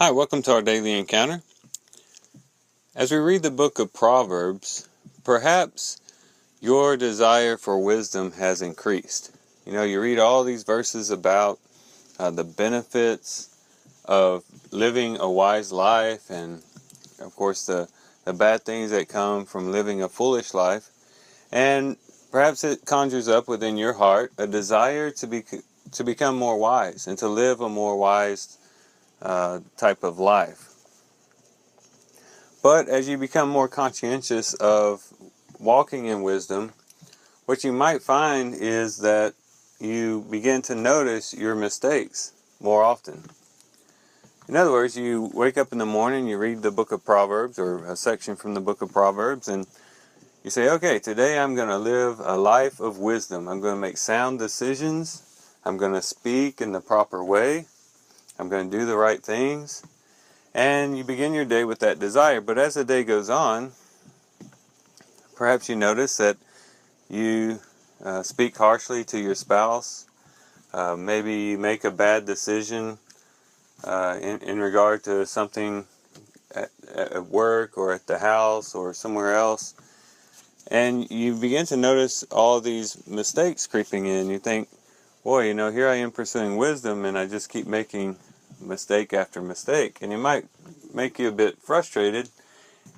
Hi, welcome to our daily encounter. As we read the book of Proverbs, perhaps your desire for wisdom has increased. You read all these verses about the benefits of living a wise life and, of course, the bad things that come from living a foolish life. And perhaps it conjures up within your heart a desire to become more wise and to live a more wise type of life. But as you become more conscientious of walking in wisdom, what you might find is that you begin to notice your mistakes more often. In other words, you wake up in the morning, you read the book of Proverbs or a section from the book of Proverbs, and you say, okay, today I'm going to live a life of wisdom. I'm going to make sound decisions. I'm going to speak in the proper way. I'm going to do the right things. And you begin your day with that desire. But as the day goes on, perhaps you notice that you speak harshly to your spouse. Maybe you make a bad decision in regard to something at work or at the house or somewhere else. And you begin to notice all these mistakes creeping in. You think, boy, here I am pursuing wisdom and I just keep making mistake after mistake. And it might make you a bit frustrated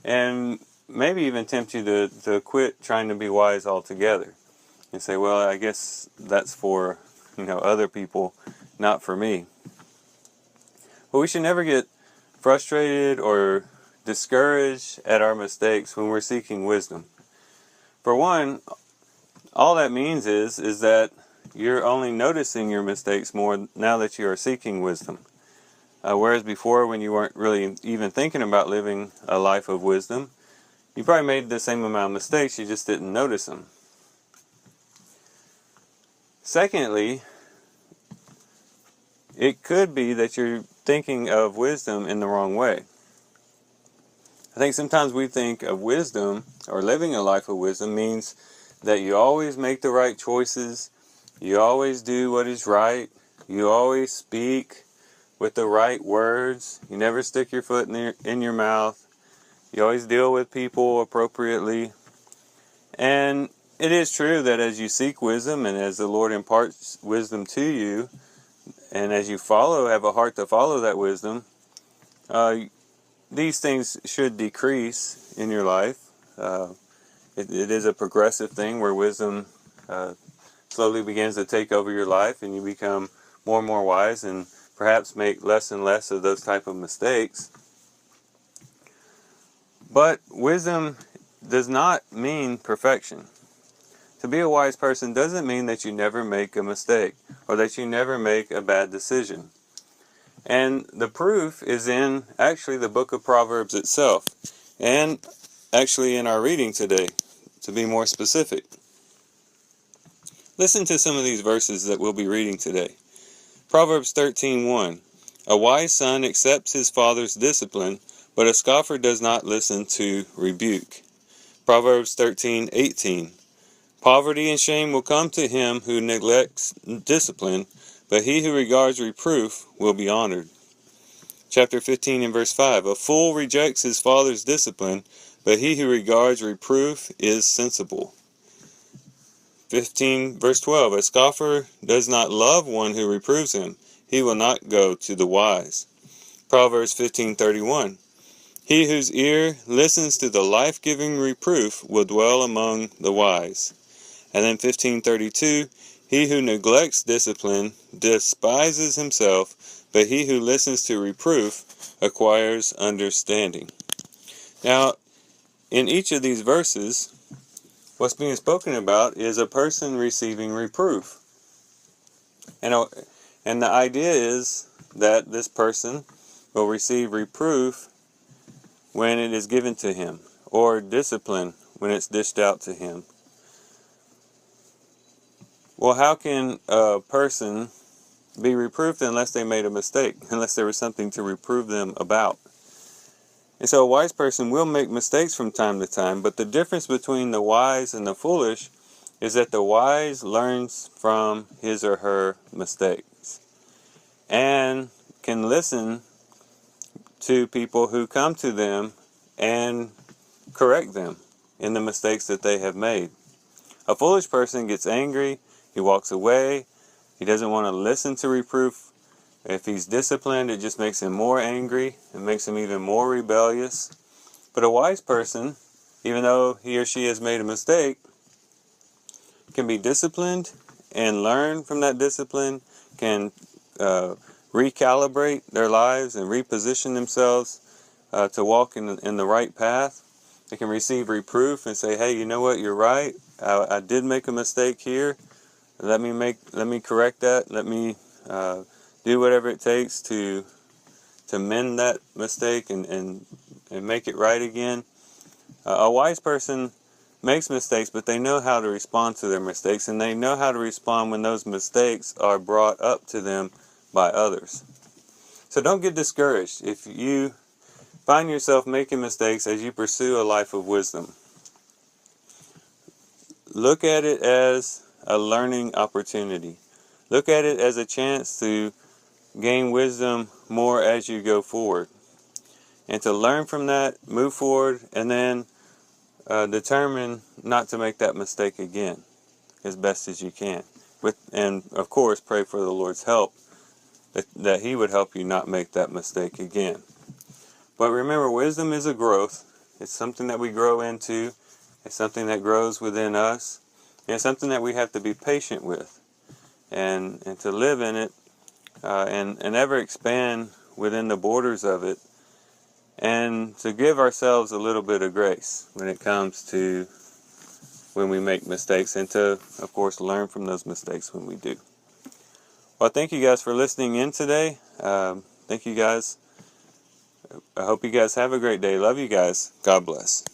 and maybe even tempt you to quit trying to be wise altogether. And say, well, I guess that's for, other people, not for me. But we should never get frustrated or discouraged at our mistakes when we're seeking wisdom. For one, all that means is that you're only noticing your mistakes more now that you are seeking wisdom. Whereas before, when you weren't really even thinking about living a life of wisdom, you probably made the same amount of mistakes, you just didn't notice them. Secondly, it could be that you're thinking of wisdom in the wrong way. I think sometimes we think of wisdom, or living a life of wisdom, means that you always make the right choices, you always do what is right, you always speak with the right words, you never stick your foot in your mouth, you always deal with people appropriately. And it is true that as you seek wisdom and as the Lord imparts wisdom to you, and as you have a heart to follow that wisdom, these things should decrease in your life. It is a progressive thing where wisdom slowly begins to take over your life and you become more and more wise and perhaps make less and less of those type of mistakes. But wisdom does not mean perfection. To be a wise person doesn't mean that you never make a mistake or that you never make a bad decision. And the proof is in actually the book of Proverbs itself, and actually in our reading today, to be more specific. Listen to some of these verses that we'll be reading today. Proverbs 13:1. A wise son accepts his father's discipline, but a scoffer does not listen to rebuke. Proverbs 13:18. Poverty and shame will come to him who neglects discipline, but he who regards reproof will be honored. Chapter 15 and verse 5. A fool rejects his father's discipline, but he who regards reproof is sensible. 15 verse 12. A scoffer does not love one who reproves him. He will not go to the wise. Proverbs 15:31. He whose ear listens to the life-giving reproof will dwell among the wise. And then 15:32, he who neglects discipline despises himself, but he who listens to reproof acquires understanding. Now, in each of these verses, what's being spoken about is a person receiving reproof. And the idea is that this person will receive reproof when it is given to him, or discipline when it's dished out to him. Well, how can a person be reproved unless they made a mistake, unless there was something to reprove them about? And so a wise person will make mistakes from time to time, but the difference between the wise and the foolish is that the wise learns from his or her mistakes and can listen to people who come to them and correct them in the mistakes that they have made. A foolish person gets angry, he walks away, he doesn't want to listen to reproof. If he's disciplined, it just makes him more angry, it makes him even more rebellious. But a wise person, even though he or she has made a mistake, can be disciplined and learn from that discipline, can recalibrate their lives and reposition themselves to walk in the right path. They can receive reproof and say, hey, you know what, you're right. I did make a mistake here. Let me correct that. Let me do whatever it takes to mend that mistake and make it right again. A wise person makes mistakes, but they know how to respond to their mistakes, and they know how to respond when those mistakes are brought up to them by others. So don't get discouraged if you find yourself making mistakes as you pursue a life of wisdom. Look at it as a learning opportunity. Look at it as a chance to gain wisdom more as you go forward. And to learn from that, move forward, and then determine not to make that mistake again as best as you can. And of course, pray for the Lord's help, that He would help you not make that mistake again. But remember, wisdom is a growth. It's something that we grow into. It's something that grows within us. And it's something that we have to be patient with and to live in it and ever expand within the borders of it, and to give ourselves a little bit of grace when it comes to when we make mistakes, and to, of course, learn from those mistakes when we do. Well, thank you guys for listening in today. Thank you guys. I hope you guys have a great day. Love you guys. God bless.